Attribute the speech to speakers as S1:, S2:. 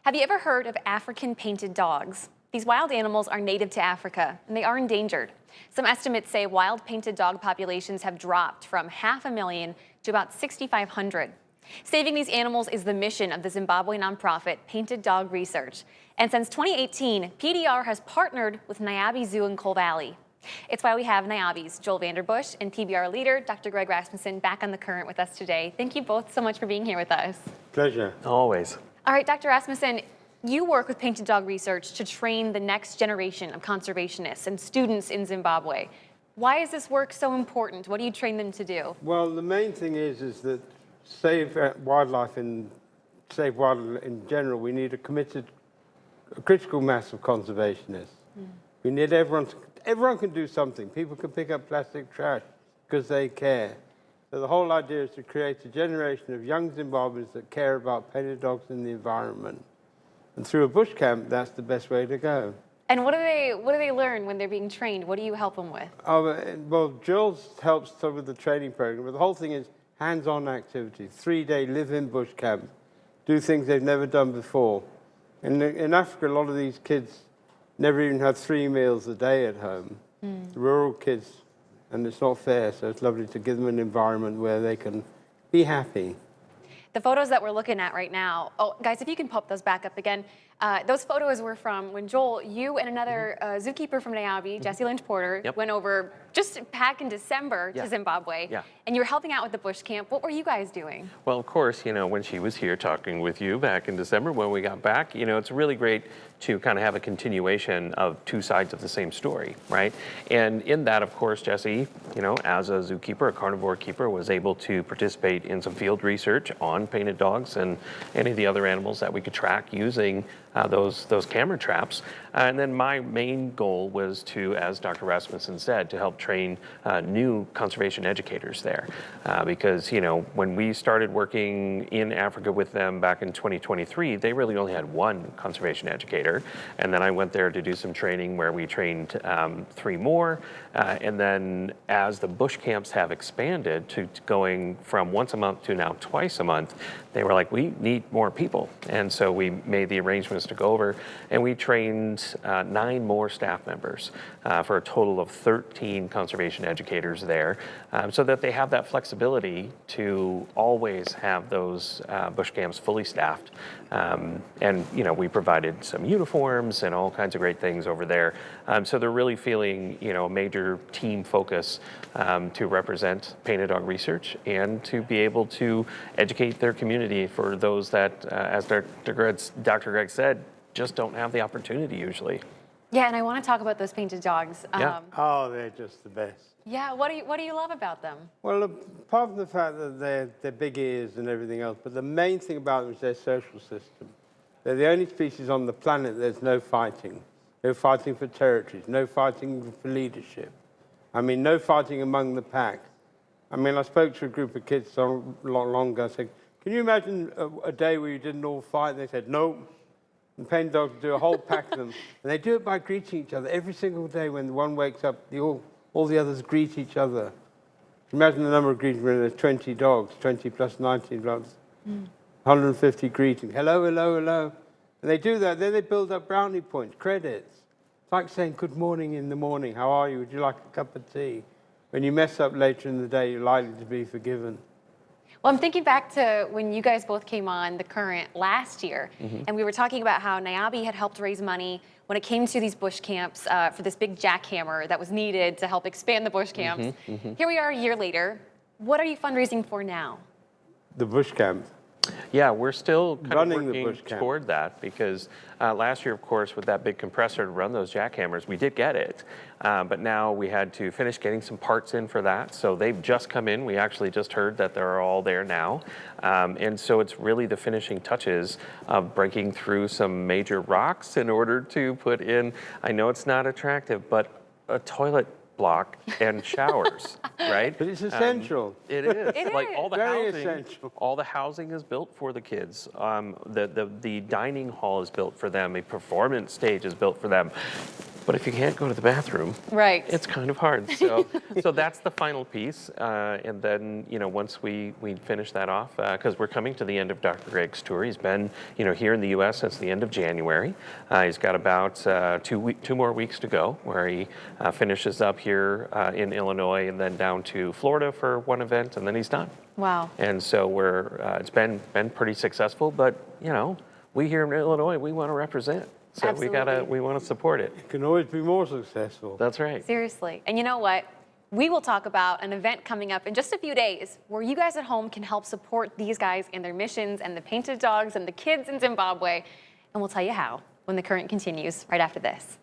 S1: Have you ever heard of African painted dogs? These wild animals are native to Africa, and they are endangered. Some estimates say wild painted dog populations have dropped from 500,000 to about 6,500. Saving these animals is the mission of the Zimbabwe nonprofit Painted Dog Research. And since 2018, PDR has partnered with Niabi Zoo in Cole Valley. It's why we have Niabi's Joel Vanderbush and PBR leader, Dr. Greg Rasmussen, back on the current with us today. Thank you both so much for being here with us.
S2: Pleasure.
S3: Always.
S1: All right, Dr. Rasmussen, you work with Painted Dog Research to train the next generation of conservationists and students in Zimbabwe. Why is this work so important? What do you train them to do?
S2: Well, the main thing is that save wildlife in general, we need a critical mass of conservationists. We need everyone can do something. People can pick up plastic trash because they care. So the whole idea is to create a generation of young Zimbabweans that care about painted dogs and the environment. And through a bush camp, that's the best way to go.
S1: And what do they learn when they're being trained? What do you help them with?
S2: Well, Jules helps with the training program, but the whole thing is hands-on activity, 3-day live-in bush camp, do things they've never done before. In Africa, a lot of these kids never even have 3 meals a day at home. Rural kids, and it's not fair, so it's lovely to give them an environment where they can be happy.
S1: The photos that we're looking at right now, guys, if you can pop those back up again. Those photos were from when, Joel, you and another zookeeper from Niabi, Jesse Lynch Porter, went over just back in December to Zimbabwe. And you were helping out with the bush camp. What were you guys doing?
S3: Well, of course, when she was here talking with you back in December when we got back, it's really great to kind of have a continuation of 2 sides of the same story, right? And in that, of course, Jesse, as a zookeeper, a carnivore keeper, was able to participate in some field research on painted dogs and any of the other animals that we could track using those camera traps. And then my main goal was to, as Dr. Rasmussen said, to help train new conservation educators there. Because, when we started working in Africa with them back in 2023, they really only had 1 conservation educator. And then I went there to do some training where we trained 3 more. And then as the bush camps have expanded to going from once a month to now twice a month, they were like, we need more people. And so we made the arrangements to go over, and we trained 9 more staff members for a total of 13 conservation educators there, so that they have that flexibility to always have those bush camps fully staffed. And we provided some uniforms and all kinds of great things over there. So they're really feeling a major team focus to represent Painted Dog Research and to be able to educate their community for those that, as Dr. Greg said, just don't have the opportunity usually.
S1: Yeah, and I want to talk about those painted dogs.
S2: Oh, they're just the best.
S1: Yeah, what do you love about them?
S2: Well, apart from the fact that they're big ears and everything else, but the main thing about them is their social system. They're the only species on the planet there's no fighting. No fighting for territories, no fighting for leadership. No fighting among the pack. I spoke to a group of kids a lot long ago. I said, can you imagine a day where you didn't all fight? And they said, no. And painted dogs do a whole pack of them. And they do it by greeting each other. Every single day when one wakes up, all the others greet each other. Imagine the number of greetings when there's 20 dogs, 20 plus 19 dogs, 150 greetings. Hello, hello, hello. And they do that. Then they build up brownie points, credits. It's like saying good morning in the morning. How are you? Would you like a cup of tea? When you mess up later in the day, you're likely to be forgiven.
S1: Well, I'm thinking back to when you guys both came on the current last year, and we were talking about how Niabi had helped raise money when it came to these bush camps for this big jackhammer that was needed to help expand the bush camps. Here we are a year later. What are you fundraising for now?
S2: The bush camp.
S3: Yeah, we're still kind of
S2: Running
S3: working toward that because last year, of course, with that big compressor to run those jackhammers, we did get it. But now we had to finish getting some parts in for that. So they've just come in. We actually just heard that they're all there now. And so it's really the finishing touches of breaking through some major rocks in order to put in, I know it's not attractive, but a toilet block and showers, right?
S2: But it's essential.
S3: It is.
S1: It
S3: like
S1: is.
S3: all the
S2: Very
S3: housing,
S2: essential.
S3: all the housing is built for the kids. The dining hall is built for them. A performance stage is built for them. But if you can't go to the bathroom,
S1: Right.
S3: it's kind of hard. So, so that's the final piece. And then, once we finish that off, because we're coming to the end of Dr. Greg's tour. He's been, here in the U.S. since the end of January. He's got about 2 more weeks to go, where he finishes up here in Illinois and then down to Florida for one event, and then he's done.
S1: Wow.
S3: And so it's been pretty successful. But we here in Illinois, we want to represent. So
S1: Absolutely.
S3: we want to support it.
S2: It can always be more successful.
S3: That's right.
S1: Seriously. And you know what? We will talk about an event coming up in just a few days where you guys at home can help support these guys in their missions and the painted dogs and the kids in Zimbabwe. And we'll tell you how when The Current continues right after this.